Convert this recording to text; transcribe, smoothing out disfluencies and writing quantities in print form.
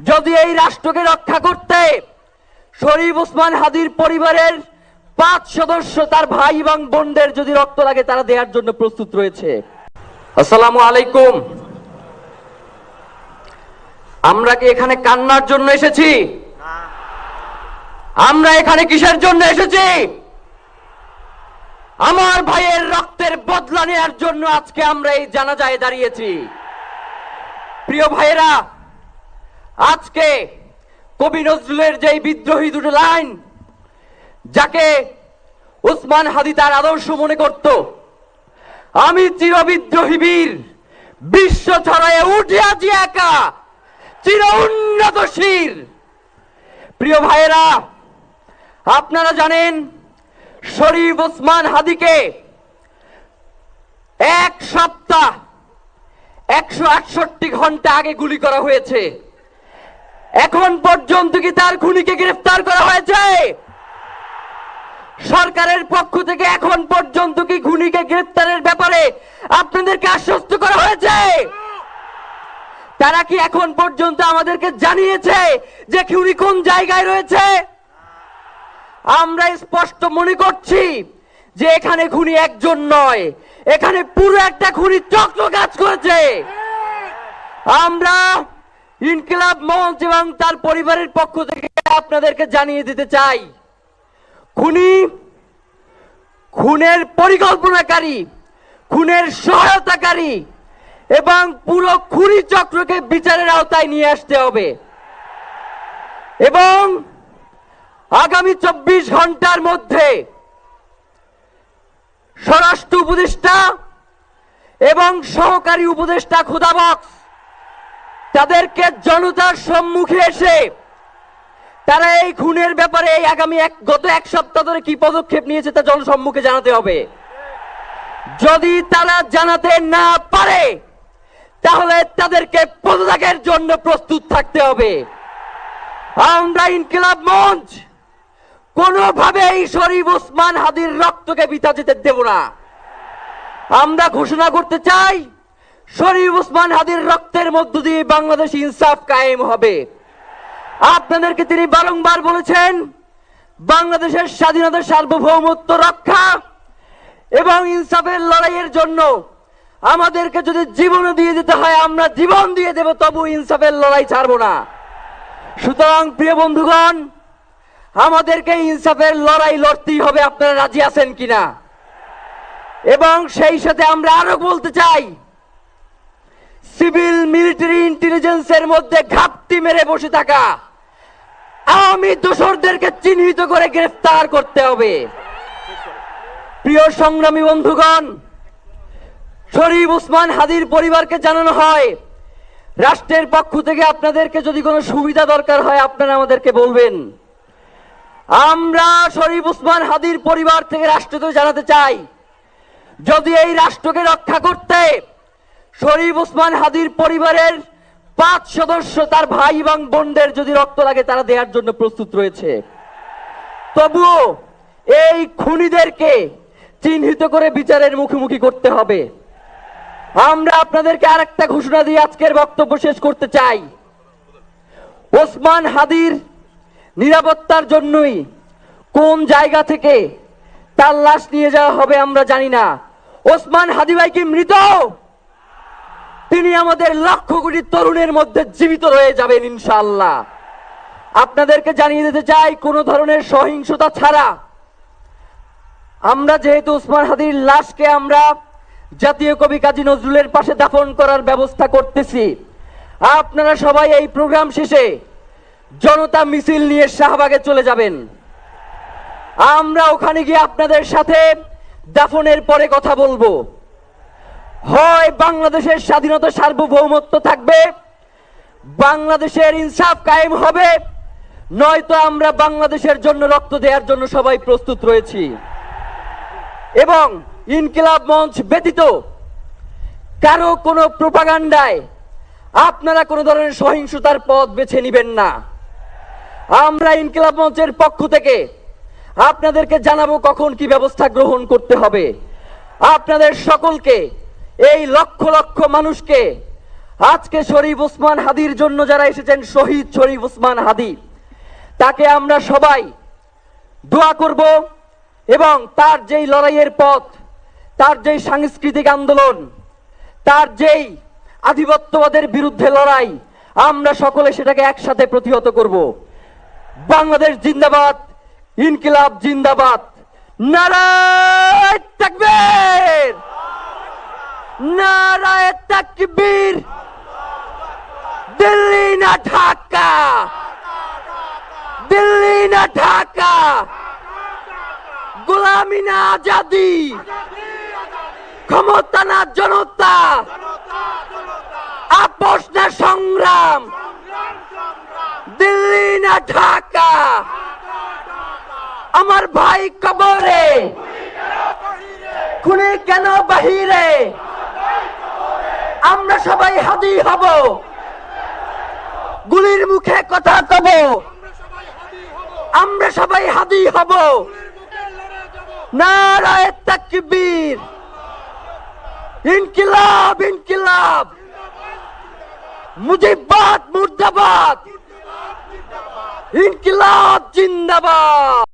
যদি এই রাষ্ট্রকে রক্ষা করতে শরীফ ওসমান হাদির পরিবারের 5 সদস্য তার ভাই এবং বোনদের যদি রক্ত লাগে তারা দেওয়ার জন্য প্রস্তুত রয়েছে। আসসালামু আলাইকুম। আমরা কি এখানে কান্নার জন্য এসেছি? আমরা এখানে কিসের জন্য এসেছি? আমার ভাইয়ের রক্তের বদলা নেওয়ার জন্য আজকে আমরা এই জানাজায় দাঁড়িয়েছি। প্রিয় ভাইয়েরা, আজকে কবি নজরুলের যে বিদ্রোহী দুটো লাইন, যাকে ওসমান হাদি তার আদর্শ মনে করত, আমি চিরবিদ্রোহী বীর, বিশ্ব ছড়ায় উঠিয়াছি একা, চির উন্নত শির। প্রিয় ভাইয়েরা, আপনারা জানেন শরীফ ওসমান হাদিকে 1 সপ্তাহ 168 ঘন্টা আগে গুলি করা হয়েছে। এখন পর্যন্ত কি তার খুনিকে গ্রেফতার করা হয়েছে? সরকারের পক্ষ থেকে এখন পর্যন্ত কি খুনিকে গ্রেফতারের ব্যাপারে আপনাদেরকে আশ্বস্ত করা হয়েছে? তারা কি এখন পর্যন্ত আমাদেরকে জানিয়েছে যে খুনি কোন জায়গায় রয়েছে? আমরা স্পষ্ট মনে করছি যে এখানে খুনি একজন নয়, এখানে পুরো একটা খুনি চক্র কাজ করেছে। আমরা ইনকিলাব মঞ্চ এবং তার পরিবারের পক্ষ থেকে আপনাদেরকে জানিয়ে দিতে চাই, খুনের পরিকল্পনাকারী, খুনের সহায়তাকারী এবং পুরো খুনি চক্রকে বিচারের আওতায় নিয়ে আসতে হবে এবং আগামী 24 ঘন্টার মধ্যে স্বরাষ্ট্র উপদেষ্টা এবং সহকারী উপদেষ্টা খোদাবক্স তাদেরকে জনতার সম্মুখে এসে তারা এই খুনের ব্যাপারে গত 1 সপ্তাহ ধরে কি পদক্ষেপ নিয়েছে তা জনসম্মুখে জানাতে হবে। যদি তারা জানাতে না পারে তাহলে তাদেরকে পদত্যাগের জন্য প্রস্তুত থাকতে হবে। আমরা ইনকিলাব মঞ্চ কোনোভাবেই শরীফ ওসমান হাদির রক্তকে বৃথা যেতে দেব না। আমরা ঘোষণা করতে চাই, শরীফ ওসমান হাদির রক্তের মধ্য দিয়ে বাংলাদেশ ইনসাফ কায়েম হবে। আপনাদেরকে তিনি বারংবার বলেছেন, বাংলাদেশের স্বাধীনতা সার্বভৌমত্ব রক্ষা এবং ইনসাফের লড়াইয়ের জন্য আমাদেরকে যদি জীবন দিয়ে দিতে হয় আমরা জীবন দিয়ে দেব, তবু ইনসাফের লড়াই ছাড়বো না। সুতরাং প্রিয় বন্ধুগণ, আমাদেরকে ইনসাফের লড়াই লড়তেই হবে। আপনারা রাজি আছেন কিনা? এবং সেই সাথে আমরা আরো বলতে চাই, সিভিল মিলিটারি ইন্টেলিজেন্সের মধ্যে ঘাপটি মেরে বসে থাকা আওয়ামী দোসরদেরকে চিহ্নিত করে গ্রেফতার করতে হবে। প্রিয় সংগ্রামী বন্ধুগণ, শরীফ ওসমান হাদির পরিবারকে জানানো হয়, রাষ্ট্রের পক্ষ থেকে আপনাদেরকে যদি কোনো সুবিধা দরকার হয় আপনারা আমাদেরকে বলবেন। আমরা শরীফ ওসমান হাদির পরিবার থেকে রাষ্ট্রকে জানাতে চাই, যদি এই রাষ্ট্রকে রক্ষা করতে শরীফ ওসমান হাদির পরিবারের 5 সদস্য তার ভাই এবং বোনদের যদি রক্ত লাগে তারা দেওয়ার জন্য প্রস্তুত রয়েছে, তবুও এই খুনিদেরকে চিহ্নিত করে বিচারের মুখোমুখি করতে হবে। আমরা আপনাদেরকে আরেকটা ঘোষণা দিয়ে আজকের বক্তব্য শেষ করতে চাই, ওসমান হাদির নিরাপত্তার জন্যই কোন জায়গা থেকে তার লাশ নিয়ে যাওয়া হবে আমরা জানি না। ওসমান হাদি ভাই কি মৃত? তিনি আমাদের লক্ষ কোটি তরুণের মধ্যে জীবিত রয়ে যাবেন ইনশাআল্লাহ। আপনাদেরকে জানিয়ে দিতে চাই, কোন ধরনের সহিংসতা ছাড়া আমরা যেহেতু ওসমান হাদির লাশকে আমরা জাতীয় কবি কাজী নজরুলের পাশে দাফন করার ব্যবস্থা করতেছি, আপনারা সবাই এই প্রোগ্রাম শেষে জনতা মিছিল নিয়ে শাহবাগে চলে যাবেন। আমরা ওখানে গিয়ে আপনাদের সাথে দাফনের পরে কথা বলবো। হয় বাংলাদেশের স্বাধীনতা সার্বভৌমত্ব থাকবে, বাংলাদেশের ইনসাফ কায়েম হবে, নয়তো আমরা বাংলাদেশের জন্য রক্ত দেওয়ার জন্য সবাই প্রস্তুত রয়েছি। এবং ইনকিলাব মঞ্চ ব্যতীত কারো কোনো প্রোপাগান্ডায় আপনারা কোনো ধরনের সহিংসতার পথ বেছে নেবেন না। আমরা ইনকিলাব মঞ্চের পক্ষ থেকে আপনাদেরকে জানাবো কখন কি ব্যবস্থা গ্রহণ করতে হবে। আপনাদের সকলকে, এই লক্ষ লক্ষ মানুষকে আজকে শরীফ ওসমান হাদির জন্য যারা এসেছেন, শহীদ শরীফ ওসমান হাদি, তাকে আমরা সবাই দোয়া করব এবং তার যেই লড়াইয়ের পথ, তার যেই সাংস্কৃতিক আন্দোলন, তার যেই আধিপত্যবাদের বিরুদ্ধে লড়াই, আমরা সকলে সেটাকে একসাথে প্রতিহত করব। বাংলাদেশ জিন্দাবাদ, ইনকিলাব জিন্দাবাদ, নারায়ে তাকবীর, নারায়ে তাকবীর। দিল্লি না ঢাকা, দিল্লি না ঢাকা, গোলামি না আজাদি, ক্ষমতা না জনতা, আপোষ না সংগ্রাম, দিল্লি না ঢাকা। আমার ভাই কবরে, খুনি কেন বাহিরে, আমরা সবাই হাদি হব, গুলির মুখে কথা কব, আমরা সবাই হাদি হব। নারায়ে তাকবীর, ইনকিলাব ইনকিলাব, মুজিবাদ মুর্দাবাদ, ইনকিলাব জিন্দাবাদ।